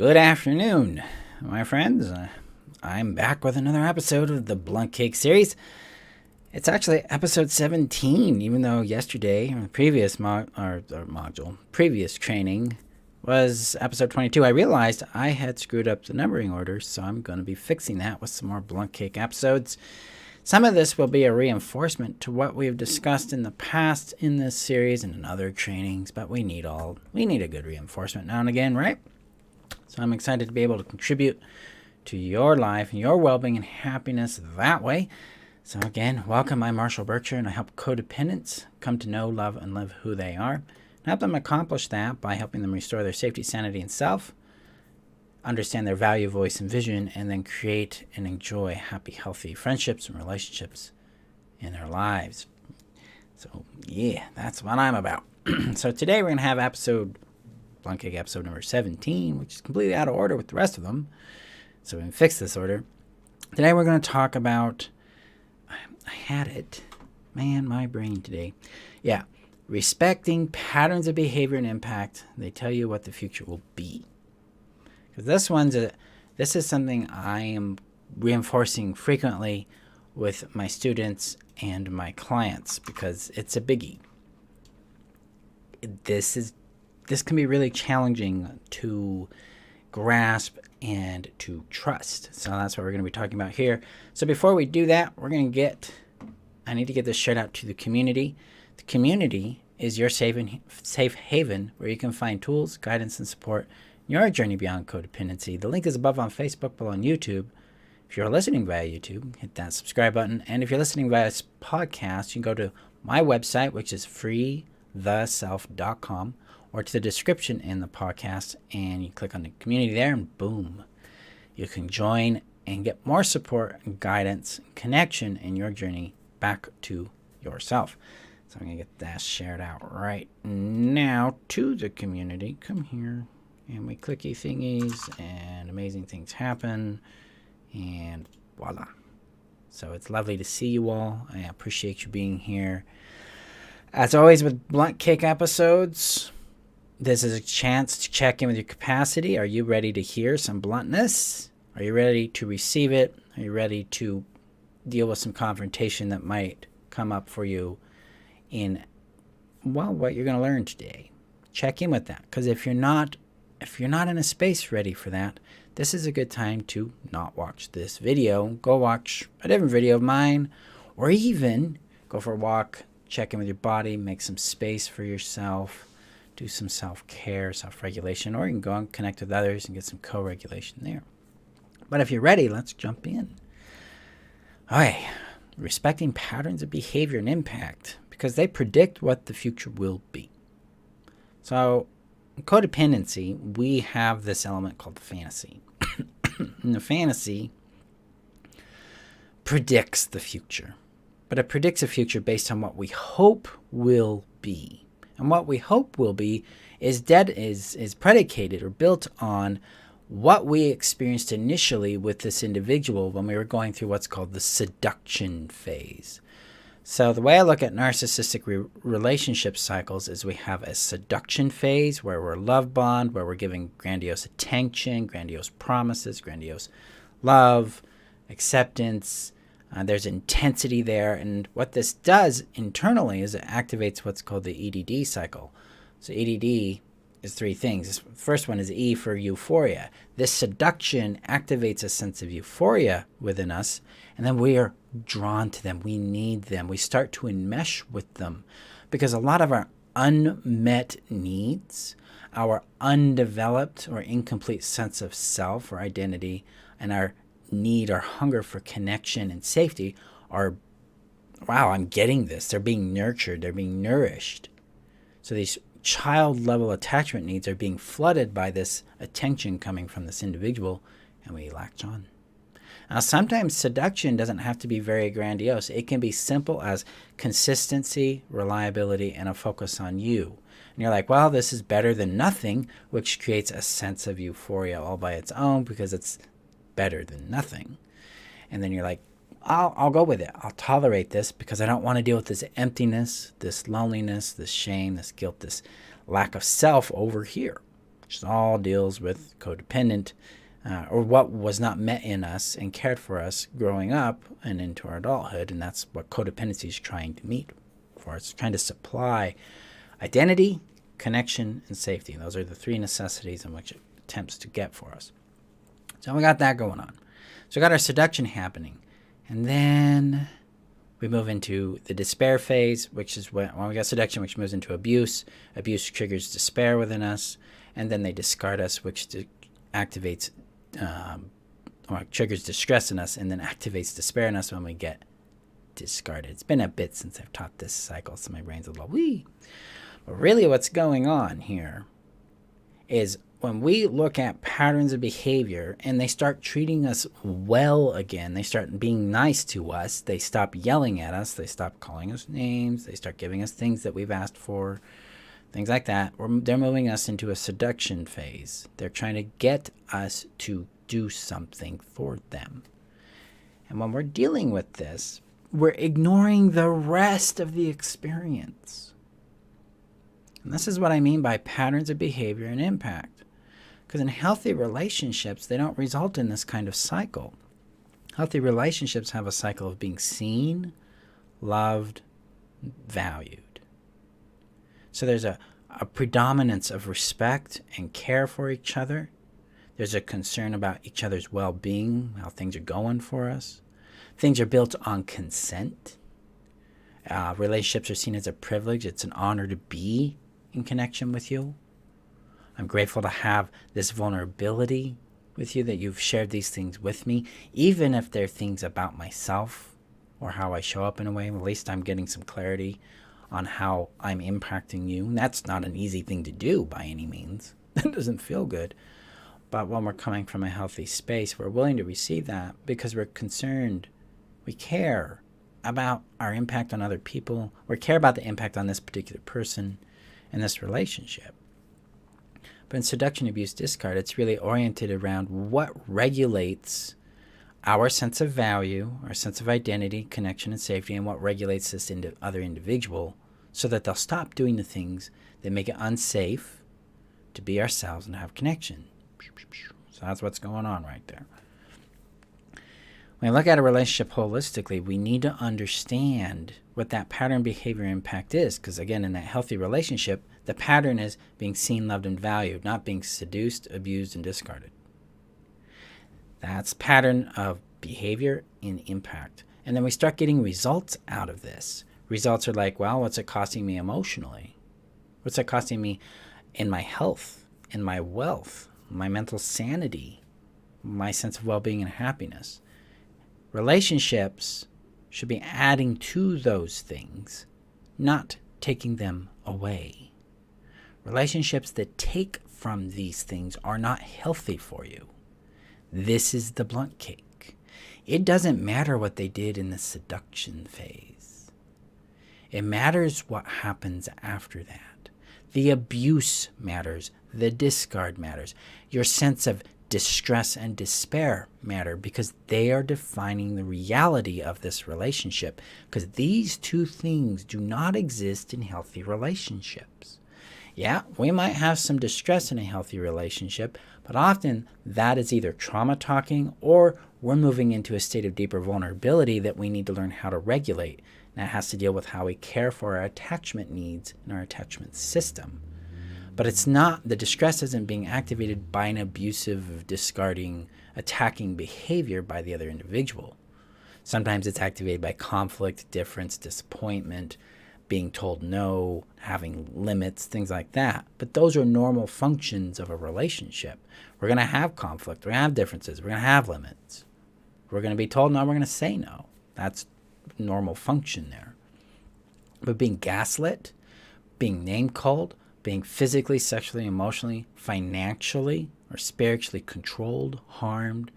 Good afternoon, my friends. I'm back with another episode of the Blunt Cake series. It's actually episode 17, even though yesterday, or the previous previous training was episode 22. I realized I had screwed up the numbering order, so I'm going to be fixing that with some more Blunt Cake episodes. Some of this will be a reinforcement to what we've discussed in the past in this series and in other trainings, but we need a good reinforcement now and again, right? So I'm excited to be able to contribute to your life and your well-being and happiness that way. So again, welcome. I'm Marshall Burtcher, and I help codependents come to know, love, and live who they are. And help them accomplish that by helping them restore their safety, sanity, and self, understand their value, voice, and vision, and then create and enjoy happy, healthy friendships and relationships in their lives. So yeah, that's what I'm about. So today we're going to have Blunt Cake episode number 17, which is completely out of order with the rest of them. So we can fix this order. Today we're going to talk about, I had it, man, my brain today. Yeah, respecting patterns of behavior and impact. They tell you what the future will be. Because this is something I am reinforcing frequently with my students and my clients because it's a biggie. This can be really challenging to grasp and to trust. So that's what we're going to be talking about here. So before we do that, I need to get this shout out to the community. The community is your safe haven where you can find tools, guidance, and support in your journey beyond codependency. The link is above on Facebook, below on YouTube. If you're listening via YouTube, hit that subscribe button. And if you're listening via podcast, you can go to my website, which is freetheself.com. or to the description in the podcast, and you click on the community there, and boom, you can join and get more support and guidance and connection in your journey back to yourself. So I'm going to get that shared out right now to the community. Come here, and we clicky thingies, and amazing things happen, and voila. So it's lovely to see you all. I appreciate you being here. As always with Blunt Cake episodes, this is a chance to check in with your capacity. Are you ready to hear some bluntness? Are you ready to receive it? Are you ready to deal with some confrontation that might come up for you in, what you're going to learn today? Check in with that. Because if you're not in a space ready for that, this is a good time to not watch this video. Go watch a different video of mine, or even go for a walk, check in with your body, make some space for yourself. Do some self-care, self-regulation, or you can go and connect with others and get some co-regulation there. But if you're ready, let's jump in. Okay, respecting patterns of behavior and impact because they predict what the future will be. So in codependency, we have this element called the fantasy. And the fantasy predicts the future, but it predicts a future based on what we hope will be. And what we hope will be is predicated or built on what we experienced initially with this individual when we were going through what's called the seduction phase. So the way I look at narcissistic relationship cycles is we have a seduction phase where we're love bombed, where we're giving grandiose attention, grandiose promises, grandiose love, acceptance. There's intensity there, and what this does internally is it activates what's called the EDD cycle. So EDD is three things. The first one is E for euphoria. This seduction activates a sense of euphoria within us, and then we are drawn to them. We need them. We start to enmesh with them because a lot of our unmet needs, our undeveloped or incomplete sense of self or identity, and our need or hunger for connection and safety are, wow, I'm getting this. They're being nurtured. They're being nourished. So these child level attachment needs are being flooded by this attention coming from this individual, and we latch on. Now, sometimes seduction doesn't have to be very grandiose. It can be simple as consistency, reliability, and a focus on you. And you're like, well, this is better than nothing, which creates a sense of euphoria all by its own because it's better than nothing. And then you're like, I'll go with it. I'll tolerate this because I don't want to deal with this emptiness, this loneliness, this shame, this guilt, this lack of self over here. which all deals with codependent or what was not met in us and cared for us growing up and into our adulthood. And that's what codependency is trying to meet for us. It's trying to supply identity, connection, and safety. Those are the three necessities in which it attempts to get for us. So we got that going on. So we got our seduction happening. And then we move into the despair phase, which is when we got seduction, which moves into abuse. Abuse triggers despair within us. And then they discard us, which activates or triggers distress in us and then activates despair in us when we get discarded. It's been a bit since I've taught this cycle, so my brain's a little wee. But really what's going on here is when we look at patterns of behavior and they start treating us well again, they start being nice to us, they stop yelling at us, they stop calling us names, they start giving us things that we've asked for, things like that. They're moving us into a seduction phase. They're trying to get us to do something for them. And when we're dealing with this, we're ignoring the rest of the experience. And this is what I mean by patterns of behavior and impact. Because in healthy relationships, they don't result in this kind of cycle. Healthy relationships have a cycle of being seen, loved, valued. So there's a predominance of respect and care for each other. There's a concern about each other's well-being, how things are going for us. Things are built on consent. Relationships are seen as a privilege. It's an honor to be in connection with you. I'm grateful to have this vulnerability with you, that you've shared these things with me, even if they're things about myself or how I show up in a way. At least I'm getting some clarity on how I'm impacting you. And that's not an easy thing to do by any means. That doesn't feel good. But when we're coming from a healthy space, we're willing to receive that because we're concerned. We care about our impact on other people. We care about the impact on this particular person in this relationship. But in seduction, abuse, discard, it's really oriented around what regulates our sense of value, our sense of identity, connection, and safety, and what regulates this into other individual so that they'll stop doing the things that make it unsafe to be ourselves and have connection. So that's what's going on right there. When we look at a relationship holistically, we need to understand what that pattern behavior impact is. Because again, in that healthy relationship, the pattern is being seen, loved, and valued, not being seduced, abused, and discarded. That's pattern of behavior and impact. And then we start getting results out of this. Results are like, well, what's it costing me emotionally? What's it costing me in my health, in my wealth, my mental sanity, my sense of well-being and happiness? Relationships should be adding to those things, not taking them away. Relationships that take from these things are not healthy for you. This is the blunt cake. It doesn't matter what they did in the seduction phase. It matters what happens after that. The abuse matters. The discard matters. Your sense of distress and despair matter because they are defining the reality of this relationship. Because these two things do not exist in healthy relationships. Yeah, we might have some distress in a healthy relationship, but often that is either trauma talking or we're moving into a state of deeper vulnerability that we need to learn how to regulate. And that has to deal with how we care for our attachment needs and our attachment system. But it's not, the distress isn't being activated by an abusive, discarding, attacking behavior by the other individual. Sometimes it's activated by conflict, difference, disappointment, being told no, having limits, things like that. But those are normal functions of a relationship. We're going to have conflict. We're going to have differences. We're going to have limits. We're going to be told no. We're going to say no. That's normal function there. But being gaslit, being name-called, being physically, sexually, emotionally, financially, or spiritually controlled, harmed,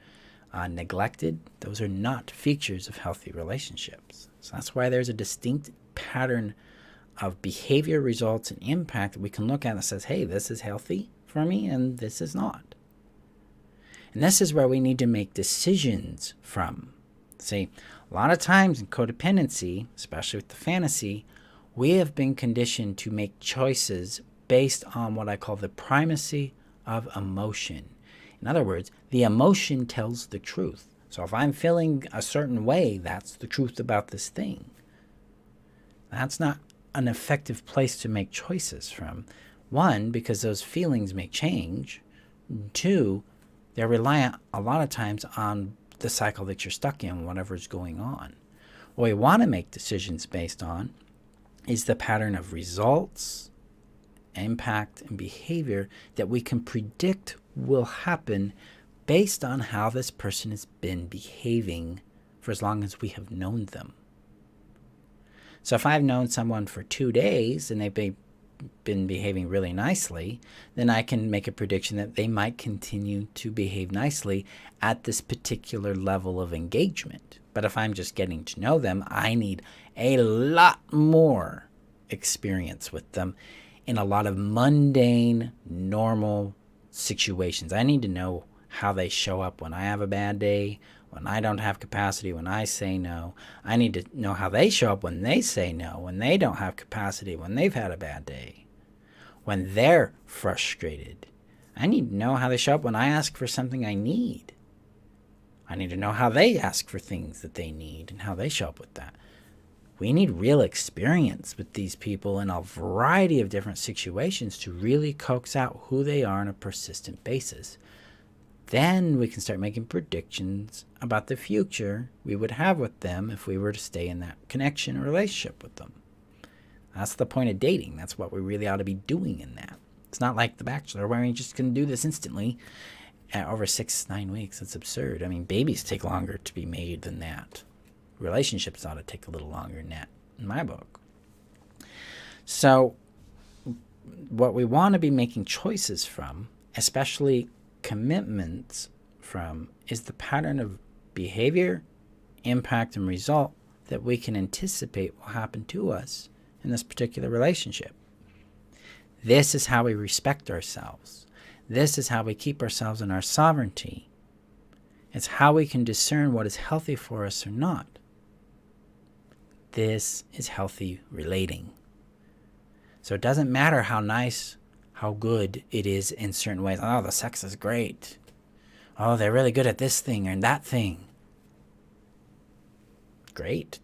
neglected, those are not features of healthy relationships. So that's why there's a distinct pattern of behavior, results, and impact that we can look at that says, hey, this is healthy for me and this is not. And this is where we need to make decisions from. See, a lot of times in codependency, especially with the fantasy, we have been conditioned to make choices based on what I call the primacy of emotion. In other words, the emotion tells the truth. So if I'm feeling a certain way, that's the truth about this thing. That's not an effective place to make choices from. One, because those feelings may change. Two, they're reliant a lot of times on the cycle that you're stuck in, whatever's going on. What we want to make decisions based on is the pattern of results, impact, and behavior that we can predict will happen based on how this person has been behaving for as long as we have known them. So if I've known someone for 2 days and they've been behaving really nicely, then I can make a prediction that they might continue to behave nicely at this particular level of engagement. But if I'm just getting to know them, I need a lot more experience with them in a lot of mundane, normal situations. I need to know how they show up when I have a bad day, when I don't have capacity, when I say no. I need to know how they show up when they say no, when they don't have capacity, when they've had a bad day, when they're frustrated. I need to know how they show up when I ask for something I need. I need to know how they ask for things that they need and how they show up with that. We need real experience with these people in a variety of different situations to really coax out who they are on a persistent basis. Then we can start making predictions about the future we would have with them if we were to stay in that connection or relationship with them. That's the point of dating. That's what we really ought to be doing in that. It's not like The Bachelor where you just can do this instantly over 6-9 weeks. It's absurd. I mean, babies take longer to be made than that. Relationships ought to take a little longer than that, in my book. So what we want to be making choices from, especially commitments from, is the pattern of behavior, impact, and result that we can anticipate will happen to us in this particular relationship. This is how we respect ourselves. This is how we keep ourselves in our sovereignty. It's how we can discern what is healthy for us or not. This is healthy relating. So it doesn't matter how nice, how good it is in certain ways. Oh, the sex is great. Oh, they're really good at this thing or that thing. Great.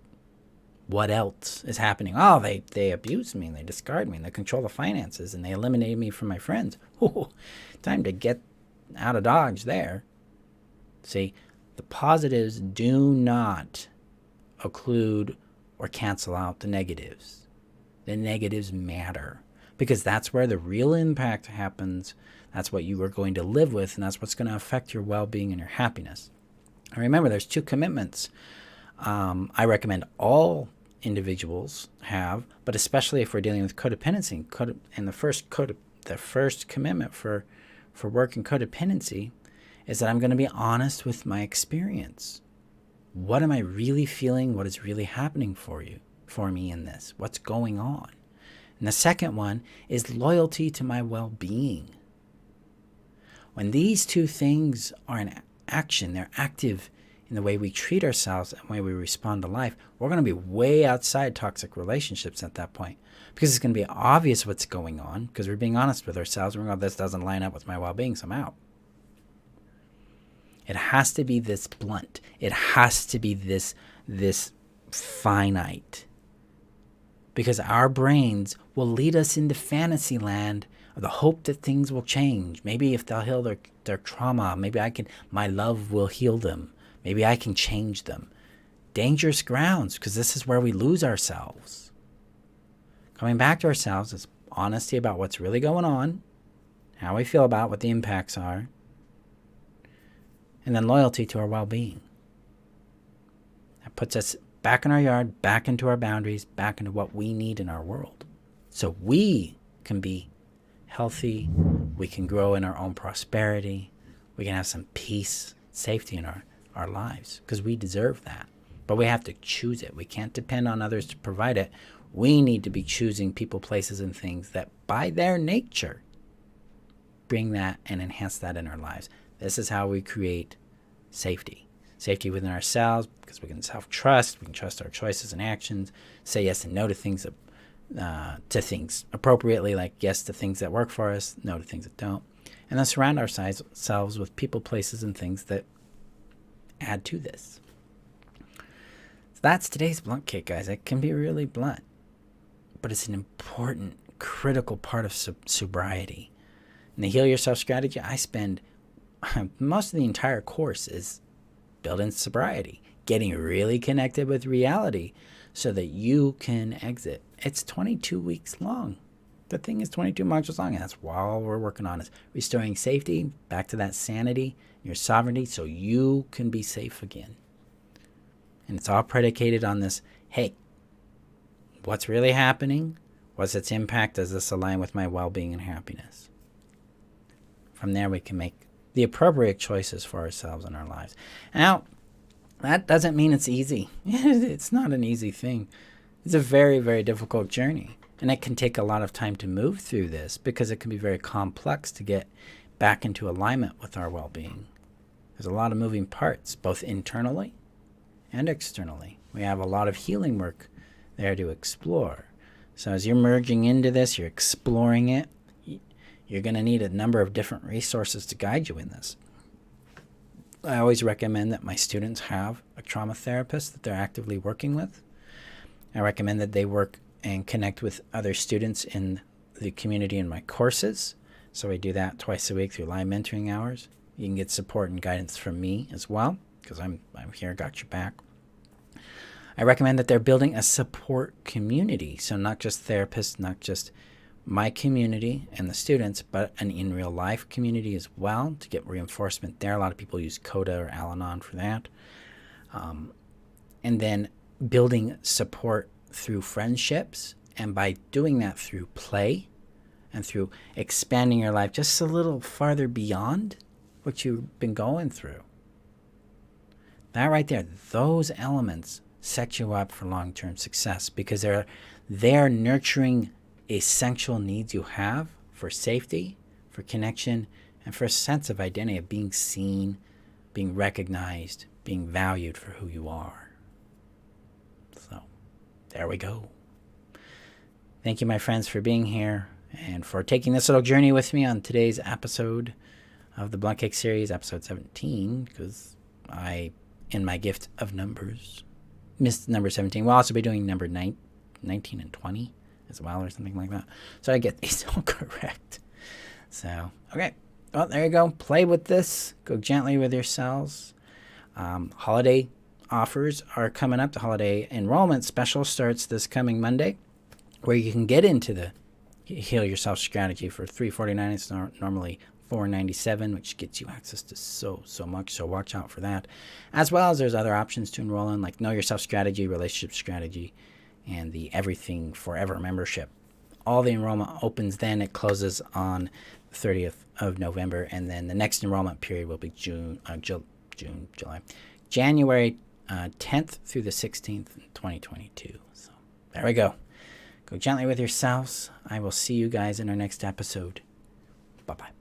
What else is happening? Oh, they abuse me and they discard me and they control the finances and they eliminate me from my friends. Ooh, time to get out of Dodge there. See, the positives do not occlude or cancel out the negatives. The negatives matter because that's where the real impact happens. That's what you are going to live with, and that's what's going to affect your well-being and your happiness. And remember, there's 2 commitments I recommend all individuals have, but especially if we're dealing with codependency. And the first commitment for work in codependency is that I'm going to be honest with my experience. What am I really feeling? What is really happening for me in this? What's going on? And the second one is loyalty to my well-being. When these 2 things are in action, they're active in the way we treat ourselves and the way we respond to life, we're going to be way outside toxic relationships at that point because it's going to be obvious what's going on because we're being honest with ourselves. We're going, this doesn't line up with my well-being, so I'm out. It has to be this blunt. It has to be this finite. Because our brains will lead us into fantasy land of the hope that things will change. Maybe if they'll heal their trauma, maybe my love will heal them. Maybe I can change them. Dangerous grounds, because this is where we lose ourselves. Coming back to ourselves is honesty about what's really going on, how we feel about what the impacts are, and then loyalty to our well-being. That puts us back in our yard, back into our boundaries, back into what we need in our world. So we can be healthy, we can grow in our own prosperity, we can have some peace, safety in our lives, because we deserve that. But we have to choose it. We can't depend on others to provide it. We need to be choosing people, places, and things that by their nature bring that and enhance that in our lives. This is how we create safety. Safety within ourselves, because we can self-trust, we can trust our choices and actions, say yes and no to things appropriately, like yes to things that work for us, no to things that don't. and then surround ourselves with people, places, and things that add to this. So that's today's blunt cake, guys. It can be really blunt, but it's an important, critical part of sobriety. In the Heal Yourself strategy, I spend most of the entire course is building sobriety, getting really connected with reality so that you can exit. It's 22 weeks long. The thing is 22 modules long, and that's all we're working on is restoring safety, back to that sanity, your sovereignty, so you can be safe again. And it's all predicated on this, hey, what's really happening? What's its impact? Does this align with my well-being and happiness? From there, we can make the appropriate choices for ourselves and our lives. Now, that doesn't mean it's easy. It's not an easy thing. It's a very, very difficult journey. And it can take a lot of time to move through this because it can be very complex to get back into alignment with our well-being. There's a lot of moving parts, both internally and externally. We have a lot of healing work there to explore. So as you're merging into this, you're exploring it, you're going to need a number of different resources to guide you in this. I always recommend that my students have a trauma therapist that they're actively working with. I recommend that they work and connect with other students in the community in my courses. So I do that twice a week through live mentoring hours. You can get support and guidance from me as well, because I'm here, got your back. I recommend that they're building a support community. So not just therapists, not just my community and the students, but an in real life community as well to get reinforcement there. A lot of people use Coda or Al-Anon for that. And then building support through friendships, and by doing that through play and through expanding your life just a little farther beyond what you've been going through. That right there, those elements set you up for long-term success because they're nurturing essential needs you have for safety, for connection, and for a sense of identity, of being seen, being recognized, being valued for who you are. So, there we go. Thank you, my friends, for being here and for taking this little journey with me on today's episode of the Blunt Cake series, episode 17, because I, in my gift of numbers, missed number 17. We'll also be doing number 19 and 20 as well, or something like that. So I get these all correct. So, okay. Well, there you go. Play with this. Go gently with yourselves. Holiday offers are coming up. The holiday enrollment special starts this coming Monday, where you can get into the Heal Yourself strategy for $349. It's normally $497, which gets you access to so much. So watch out for that. As well as there's other options to enroll in, like Know Yourself strategy, relationship strategy, and the Everything Forever membership. All the enrollment opens then. It closes on the 30th of November, and then the next enrollment period will be January 10th through the 16th, 2022. So there we go. Go gently with yourselves. I will see you guys in our next episode. Bye-bye.